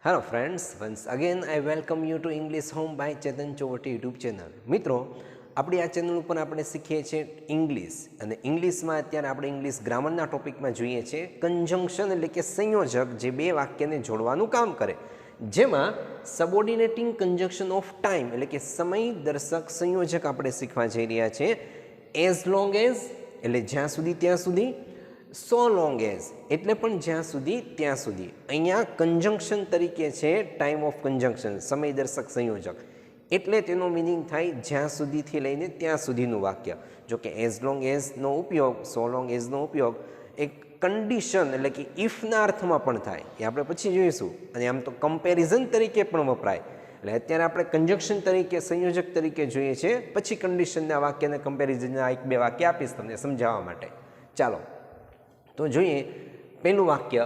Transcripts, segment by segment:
Hello friends, once again I welcome you to English Home by Chetan Chovati YouTube channel. મિત્રો આપણી આ channel ઉપર આપણે શીખીએ છીએ ઇંગ્લિશ અને ઇંગ્લિશમાં અત્યારે આપણે ઇંગ્લિશ ગ્રામરના ટોપિકમાં જોઈએ છીએ કન્જંક્શન એટલે કે સંયોજક જે બે વાક્યને જોડવાનું કામ કરે, જેમાં સબઓર્ડિનેટિંગ કન્જંક્શન ઓફ ટાઈમ એટલે કે સમય દર્શક સંયોજક આપણે શીખવા જઈ રહ્યા છીએ. એઝ લોંગ એઝ એટલે જ્યાં સુધી ત્યાં સુધી, સો લોંગ એઝ એટલે પણ જ્યાં સુધી ત્યાં સુધી. અહીંયા કન્જંક્શન તરીકે છે ટાઈમ ઓફ કન્જંક્શન, સમય દર્શક સંયોજક, એટલે તેનો મિનિંગ થાય જ્યાં સુધીથી લઈને ત્યાં સુધીનું વાક્ય. જો કે એઝ લોંગ એઝનો ઉપયોગ, સો લોંગ એઝનો ઉપયોગ એક કન્ડિશન એટલે કે ઇફના અર્થમાં પણ થાય, એ આપણે પછી જોઈશું. અને આમ તો કમ્પેરિઝન તરીકે પણ વપરાય. એટલે અત્યારે આપણે કન્જંક્શન તરીકે સંયોજક તરીકે જોઈએ છે, પછી કન્ડિશનના વાક્યને કમ્પેરિઝનના એક બે વાક્ય આપીશ તમને સમજાવવા માટે. ચાલો તો જોઈએ પહેલું વાક્ય,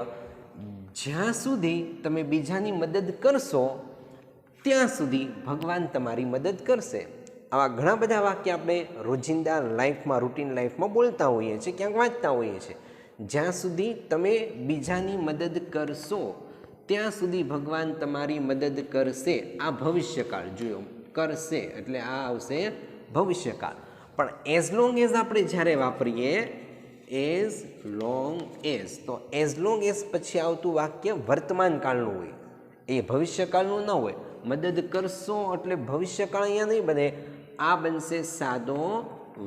જ્યાં સુધી તમે બીજાની મદદ કરશો ત્યાં સુધી ભગવાન તમારી મદદ કરશે. આવા ઘણા બધા વાક્ય આપણે રોજિંદા લાઈફમાં, રૂટીન લાઈફમાં બોલતા હોઈએ છીએ, ક્યાંક વાંચતા હોઈએ છીએ. જ્યાં સુધી તમે બીજાની મદદ કરશો ત્યાં સુધી ભગવાન તમારી મદદ કરશે. આ ભવિષ્યકાળ જોયો, કરશે એટલે આ આવશે ભવિષ્યકાળ. પણ એઝ લોંગ એઝ આપણે જ્યારે વાપરીએ, એઝ લોંગ એઝ, તો એઝ લોંગ એઝ પછી આવતું વાક્ય વર્તમાન કાળનું હોય, એ ભવિષ્યકાળનું ન હોય. મદદ કરશો એટલે ભવિષ્યકાળ અહીંયા નહીં બને, આ બનશે સાદો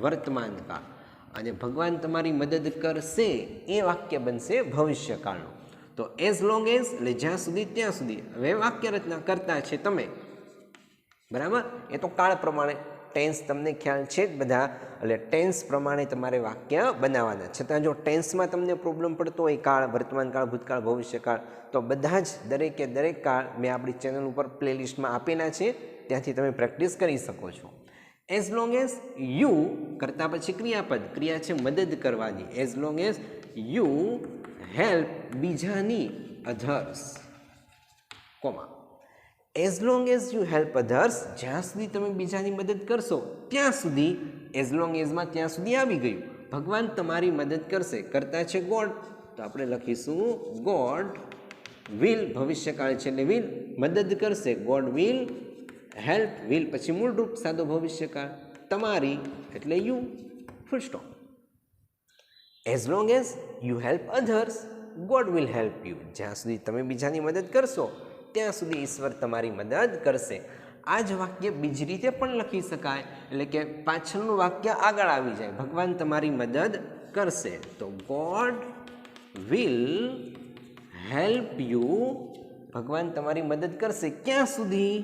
વર્તમાન કાળ. અને ભગવાન તમારી મદદ કરશે એ વાક્ય બનશે ભવિષ્યકાળનું. તો એઝ લોંગ એઝ એટલે જ્યાં સુધી ત્યાં સુધી. હવે વાક્ય રચના કરતા છે તમે, બરાબર? એ તો કાળ પ્રમાણે ટેન્સ તમને ખ્યાલ છે જ બધા, એટલે ટેન્સ પ્રમાણે તમારે વાક્ય બનાવવાના. છતાં જો ટેન્સમાં તમને પ્રોબ્લેમ પડતો હોય, કાળ, વર્તમાન કાળ, ભૂતકાળ, ભવિષ્યકાળ, તો બધા જ દરેકે દરેક કાળ મેં આપણી ચેનલ ઉપર પ્લેલિસ્ટમાં આપેલા છે, ત્યાંથી તમે પ્રેક્ટિસ કરી શકો છો. એઝ લોંગ એઝ યુ કરતાં પછી ક્રિયાપદ, ક્રિયા છે મદદ કરવાની. As long as you help બીજાની, others, comma. As long as you help others, જ્યાં સુધી તમે બીજાની મદદ કરશો ત્યાં સુધી, એઝ લોંગ એઝમાં ત્યાં સુધી આવી ગયું. ભગવાન તમારી મદદ કરશે, કરતા છે ગોડ, તો આપણે લખીશું ગોડ વિલ, ભવિષ્યકાળ છે એટલે વિલ, મદદ કરશે, ગોડ વિલ હેલ્પ, વિલ પછી મૂળરૂપ સાદો ભવિષ્યકાળ, તમારી એટલે you, full stop. As long as you help others, God will help you, જ્યાં સુધી તમે બીજાની મદદ કરશો ત્યાં સુધી ઈશ્વર તમારી મદદ કરશે. આ જ વાક્ય બીજી રીતે પણ લખી શકાય, એટલે કે પાછળનું વાક્ય આગળ આવી જાય, ભગવાન તમારી મદદ કરશે, તો ગોડ વિલ હેલ્પ યુ, ભગવાન તમારી મદદ કરશે ક્યાં સુધી?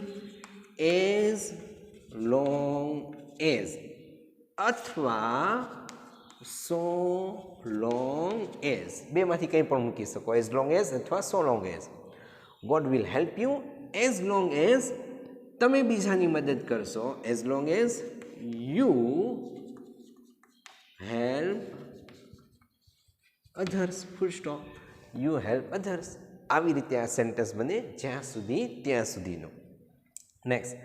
એઝ લોંગ એઝ અથવા સો લોંગ એઝ, બેમાંથી કંઈ પણ મૂકી શકો, એઝ લોંગ એઝ અથવા so long as. God will help you as long as તમે બીજાની મદદ કરશો, as long as you help others, full stop. You help others. આવી રીતે આ સેન્ટેન્સ બને, જ્યાં સુધી ત્યાં સુધીનો. નેક્સ્ટ,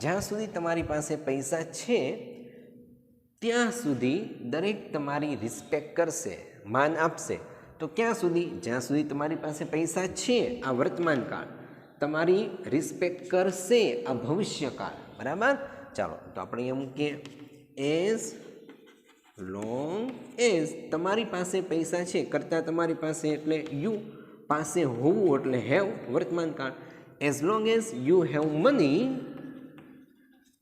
જ્યાં સુધી તમારી પાસે પૈસા છે ત્યાં સુધી દરેક તમારી રિસ્પેક્ટ કરશે, માન આપશે. તો ક્યાં સુધી? જ્યાં સુધી તમારી પાસે પૈસા છે, આ વર્તમાન કાળ, તમારી રિસ્પેક્ટ કરશે, આ ભવિષ્યકાળ, બરાબર? ચાલો તો આપણે અહીંયા મૂકીએ, એઝ લોંગ એઝ તમારી પાસે પૈસા છે, કરતાં તમારી પાસે એટલે યુ, પાસે હોવું એટલે હેવ, વર્તમાન કાળ. As long as you have money,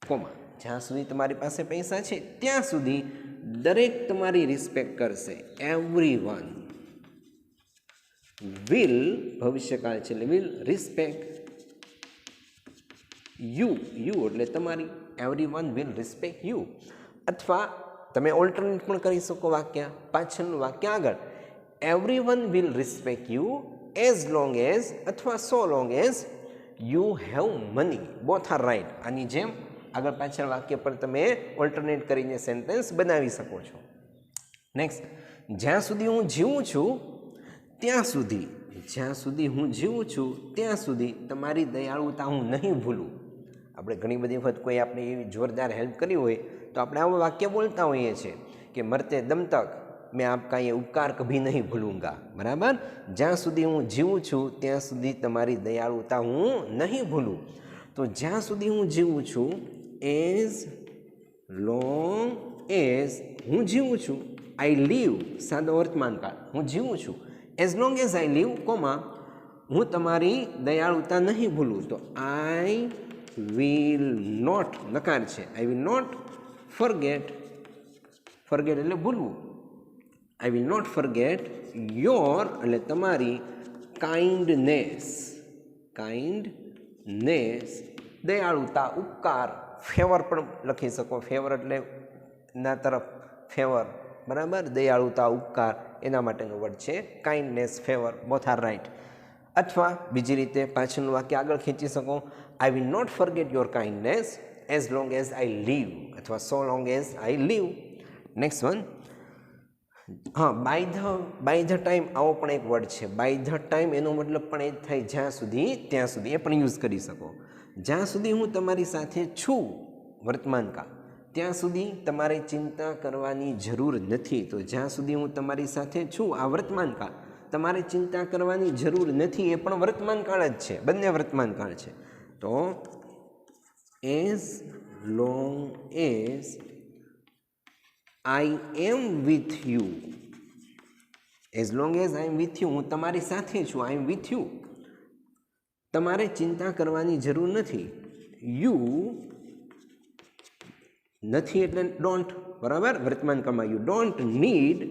comma, જ્યાં સુધી તમારી પાસે પૈસા છે ત્યાં સુધી દરેક તમારી રિસ્પેક્ટ કરશે, એવરીવન વિલ, ભવિષ્યકાળ છે એટલે વિલ, રિસ્પેક્ટ યુ, યુ એટલે તમારી, એવરીવન વિલ રિસ્પેક્ટ યુ. અથવા તમે ઓલ્ટરનેટ પણ કરી શકો વાક્ય, પાછળનું વાક્ય આગળ, everyone will respect you as long as અથવા so long as you have money, both are right. આની જેમ આગળ પાછળ વાક્ય પર તમે ઓલ્ટરનેટ કરીને સેન્ટેન્સ બનાવી શકો છો. નેક્સ્ટ, જ્યાં સુધી હું જીવું છું ત્યાં સુધી, જ્યાં સુધી હું જીવું છું ત્યાં સુધી તમારી દયાળુતા હું નહીં ભૂલું. આપણે ઘણી બધી વખત કોઈ આપણે એવી જોરદાર હેલ્પ કરી હોય તો આપણે આવું વાક્ય બોલતા હોઈએ છીએ કે મરતે દમ તક मैं आपका ये उपकार कभी नहीं भूलूंगा। बराबर, ज्यां सुधी हूँ जीवुं छूं त्यां सुधी तमारी दयाळुता हूँ नहीं भूलूं। तो ज्यां सुधी हूँ जीवुं छूं, एज लॉन्ग एज हूँ जीवुं छूं, आई लिव सादो वर्तमान काळ, हूँ जीवुं छूं, as long as I live comma हूँ तमारी दयाळुता नहीं भूलूं। तो आई विल नॉट नकार छे, I will not forget, forget એટલે ભૂલવું, I will not forget your એટલે તમારી કાઇન્ડનેસ, કાઇન્ડનેસ દયાળુતા, ઉપકાર, ફેવર પણ લખી શકો, ફેવર એટલે ના તરફ ફેવર, બરાબર, દયાળુતા, ઉપકાર એના માટેનો વર્ડ છે kindness, favour, both are right. અથવા બીજી રીતે પાછળનું વાક્ય આગળ ખીંચી શકો, I will not forget your kindness as long as I live अथवा so long as I live. Next one, हाँ, बाय ध टाइम आवो पण एक वर्ड है। बाय ध टाइम एनो मतलब पण ए थाय ज्यां सुधी त्यां सुधी, ए पण यूज करी सको। ज्यां सुधी हूँ तमारी साथे छूं वर्तमान काळ त्यां सुधी तमारे चिंता करवानी जरूर नथी। तो ज्यां सुधी हूँ तमारी साथे छूं आ वर्तमान काळ, तमारे चिंता करवानी जरूर नथी ए पण वर्तमान काळ ज छे, बंने वर्तमान काळ छे। तो as long as I am with you, as long as I am with you, हूँ तमारी साथे छूं, आई एम विथ यू, तमारे चिंता करवानी जरूर नथी। यू नथी एटले डोंट, बराबर, वर्तमान काळमां यू डोंट नीड,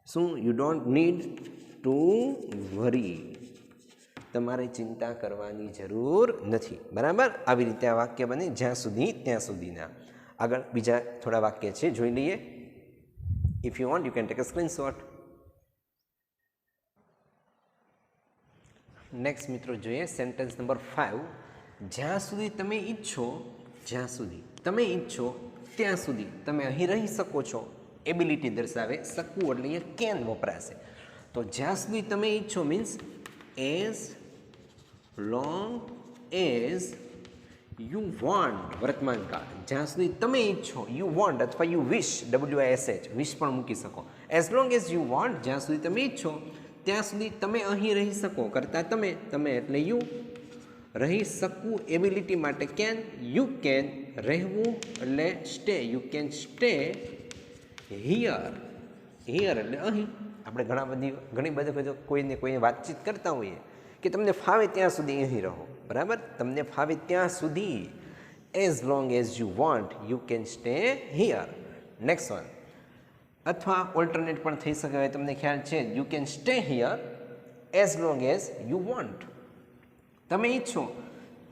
शुं, you don't need to worry, तमारे चिंता करवानी जरूर नथी। बराबर, आवी रीते आ वाक्य बने ज्यां सुधी त्यां सुधीना। आगळ बीजा थोड़ा वाक्य छे, जोई लईए। If you want you can take a screenshot. Next मित्रों जोईए सेंटेन्स नंबर 5, ज्यां सुधी तमे ઈચ્છો, ज्यां सुधी तमे ઈચ્છો त्यां सुधी तमे અહીં રહી શકો છો, એબિલિટી દર્શાવે, શકવું એટલે એ કેન વપરાશે। તો જ્યાં સુધી તમે ઈચ્છો means as long as you want, વર્તમાન કાળ, જ્યાં સુધી તમે ઈચ્છો, યુ વોન્ટ અથવા યુ વિશ, WISH, વિશ પણ મૂકી શકો। As long as you want, જ્યાં સુધી તમે ઈચ્છો ત્યાં સુધી તમે અહીં રહી શકો, કરતા તમે, તમે એટલે યુ, રહી શકવું એબિલિટી માટે કેન, યુ કેન, રહેવું એટલે stay, you can stay here, here એટલે અહીં। આપણે ઘણી બધી કોઈને કોઈને વાતચીત કરતા હોઈએ કે તમને ફાવે ત્યાં સુધી અહીં રહો, બરાબર, તમને ફાવે ત્યાં સુધી, as long as you want you can stay here. Next one, અથવા ઓલ્ટરનેટ પણ થઈ શકે, તમને ખ્યાલ છે, you can stay here as long as you want, તમે ઈચ્છો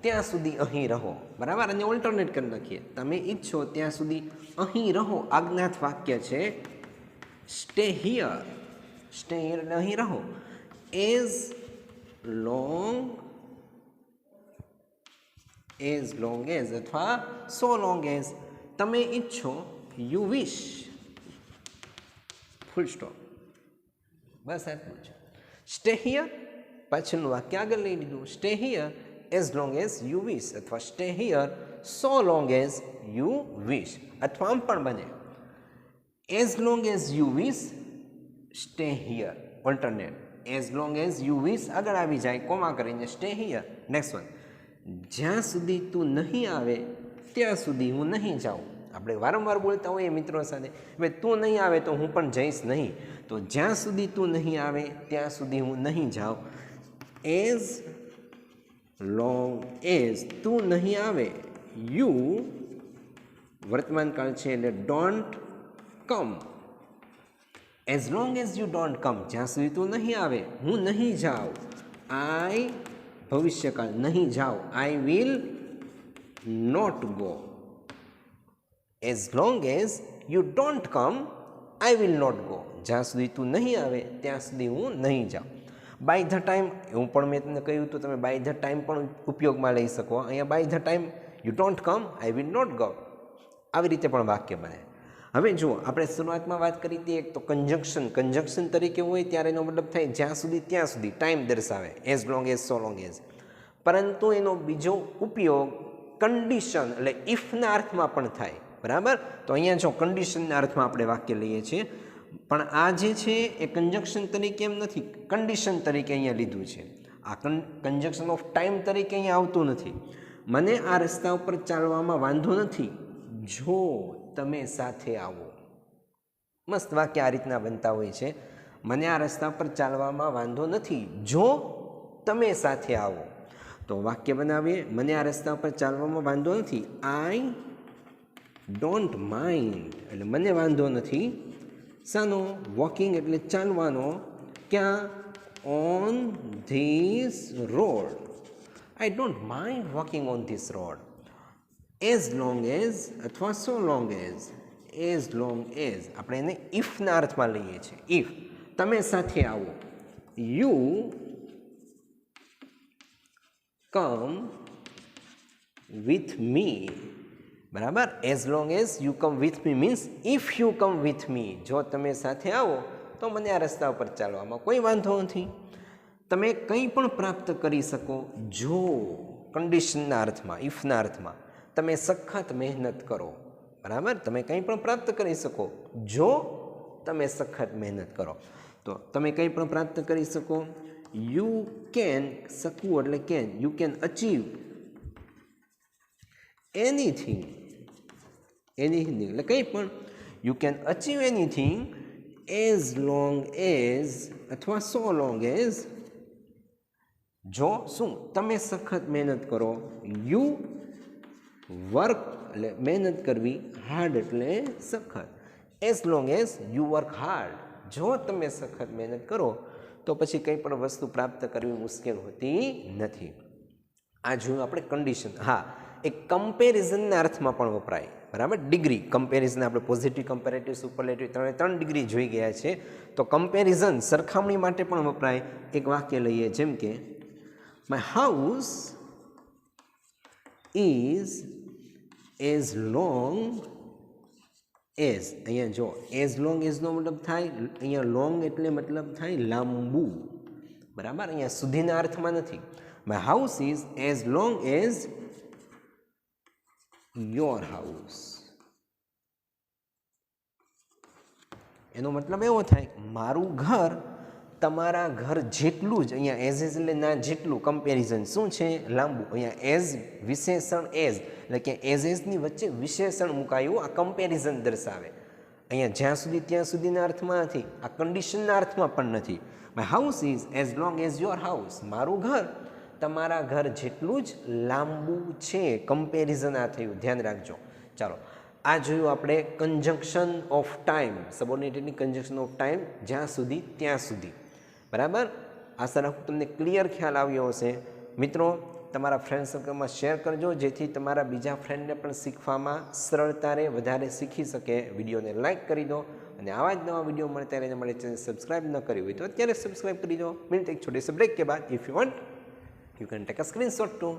ત્યાં સુધી અહીં રહો, બરાબર, અને ઓલ્ટરનેટ કરી નાખીએ, તમે ઈચ્છો ત્યાં સુધી અહીં રહો, આજ્ઞાત વાક્ય છે સ્ટે હિયર, સ્ટે હિયર એટલે અહીં રહો, એઝ લોંગ એઝ અથવા સો લોંગ એઝ તમે ઈચ્છો, યુ વિશ, ફૂલ સ્ટોપ, બસ આટલું છે। સ્ટે હિયર, પાછળનું વાક્ય આગળ લઈ લીધું, stay here as long as you wish અથવા stay here so long as you wish, અથવા આમ પણ બને as long as you wish stay here, alternate, as long as you wish આગળ આવી જાય કોમા કરીને સ્ટે હિયર। નેક્સ્ટ વન, જ્યાં સુધી તું નહીં આવે ત્યાં સુધી હું નહીં જાઉં, આપણે વારંવાર બોલતા હોઈએ મિત્રો સાથે, હવે તું નહીં આવે તો હું પણ જઈશ નહીં, તો જ્યાં સુધી તું નહીં આવે ત્યાં સુધી હું નહીં જાઉં, એઝ લોંગ એઝ તું નહીં આવે, યુ વર્તમાન કાળ છે એટલે don't come, as long as you don't come, જ્યાં સુધી તું નહીં આવે હું નહીં જાઉં, આઈ ભવિષ્યકાળ નહીં જાઉં, I will not go, as long as you don't come I will not go, જ્યાં સુધી તું નહીં આવે ત્યાં સુધી હું નહીં જાઉં। બાય ધ ટાઈમ એવું પણ મેં તમને કહ્યું હતું, તમે બાય ધ ટાઈમ પણ ઉપયોગમાં લઈ શકો। અહીંયા by the time you don't come I will not go, આવી રીતે પણ વાક્ય બને। હવે જુઓ, આપણે શરૂઆતમાં વાત કરી હતી એક તો કંજંક્શન તરીકે હોય ત્યારે એનો મતલબ થાય જ્યાં સુધી ત્યાં સુધી, ટાઈમ દર્શાવે, એઝ લોંગ એઝ સો લોંગ એઝ, પરંતુ એનો બીજો ઉપયોગ કન્ડિશન એટલે ઇફના અર્થમાં પણ થાય, બરાબર. તો અહીંયા જો કન્ડિશનના અર્થમાં આપણે વાક્ય લઈએ છીએ, પણ આ જે છે એ કન્જક્શન તરીકે એમ નથી, કન્ડિશન તરીકે અહીંયા લીધું છે. આ કન્જક્શન ઓફ ટાઈમ તરીકે અહીંયા આવતું નથી. મને આ રસ્તા ઉપર ચાલવામાં વાંધો નથી જો તમે સાથે આવો. મસ્ત વાક્ય આ રીતના બનતા હોય છે. મને આ રસ્તા પર ચાલવામાં વાંધો નથી જો તમે સાથે આવો. તો વાક્ય બનાવીએ, મને આ રસ્તા પર ચાલવામાં વાંધો નથી. આઈ ડોન્ટ માઇન્ડ, એટલે મને વાંધો નથી. શાનો? વોકિંગ એટલે ચાલવાનો. ક્યાં? On this road. I don't mind walking on this road as long as અથવા so long as long as આપણે એને ઇફના અર્થમાં લઈએ છીએ. ઇફ તમે સાથે આવો. You come with me. બરાબર. As long as you come with me means if you come with me, જો તમે સાથે આવો તો મને આ રસ્તા ઉપર ચાલવામાં કોઈ વાંધો નથી. તમે કંઈ પણ પ્રાપ્ત કરી શકો જો, કન્ડિશનના અર્થમાં, ઇફના અર્થમાં, તમે સખત મહેનત કરો. બરાબર. તમે કંઈ પણ પ્રાપ્ત કરી શકો જો તમે સખત મહેનત કરો. તો તમે કંઈ પણ પ્રાપ્ત કરી શકો. યુ કેન, શકવું એટલે can, you can achieve anything. Anything એટલે કંઈ પણ. You can achieve anything as long as અથવા સો લોંગ એઝ, જો શું? તમે સખત મહેનત કરો. યુ વર્ક એટલે મહેનત કરવી, હાર્ડ એટલે સખત. As long as you work hard, જો તમે સખત મહેનત કરો તો પછી કંઈ પણ વસ્તુ પ્રાપ્ત કરવી મુશ્કેલ હોતી નથી. આ જોયું આપણે કન્ડિશન. હા, એક કમ્પેરિઝનના અર્થમાં પણ વપરાય. બરાબર. ડિગ્રી કમ્પેરિઝન, આપણે પોઝિટિવ, કમ્પેરેટિવ, સુપરલેટિવ ત્રણ ડિગ્રી જોઈ ગયા છે. તો કમ્પેરિઝન સરખામણી માટે પણ વપરાય. એક વાક્ય લઈએ, જેમ કે my house is as long as. અહીંયા જો એઝ લોંગ એઝનો મતલબ થાય, અહીંયા લોંગ એટલે મતલબ થાય લાંબુ. બરાબર. અહીંયા સુધીના અર્થમાં નથી. My house is as long as your house. એનો મતલબ એવો થાય મારું ઘર તમારા ઘર જેટલું જ. અહીંયા એઝ એટલે ના જેટલું, કમ્પેરિઝન શું છે? લાંબુ. અહીંયા એઝ વિશેષણ એઝ એટલે કે એઝની વચ્ચે વિશેષણ મુકાયું, આ કમ્પેરિઝન દર્શાવે. અહીંયા જ્યાં સુધી ત્યાં સુધીના અર્થમાં નથી, આ કન્ડિશનના અર્થમાં પણ નથી. My house is as long as your house. મારું ઘર તમારા ઘર જેટલું જ લાંબુ છે. કમ્પેરિઝન આ થયું, ધ્યાન રાખજો. ચાલો, આ જોયું આપણે કન્જંક્શન ઓફ ટાઈમ, સબોર્ડિનેટેડની કન્જંક્શન ઓફ ટાઈમ, જ્યાં સુધી ત્યાં સુધી. બરાબર. આશા રાખું તમને ક્લિયર ખ્યાલ આવ્યો હશે. મિત્રો, તમારા ફ્રેન્ડ સર્કલમાં શેર કરજો, જેથી તમારા બીજા ફ્રેન્ડને પણ શીખવામાં સરળતા રહે, વધારે શીખી શકે. વિડીયોને લાઇક કરી દો અને આવા જ નવા વિડીયો મળતા રહે. અમારી ચેનલ સબસ્ક્રાઇબ ન કરી હોય તો અત્યારે સબસ્ક્રાઇબ કરી દો. મિલતે એક છોટે સે બ્રેક કે બાદ if you want you can take a screenshot too.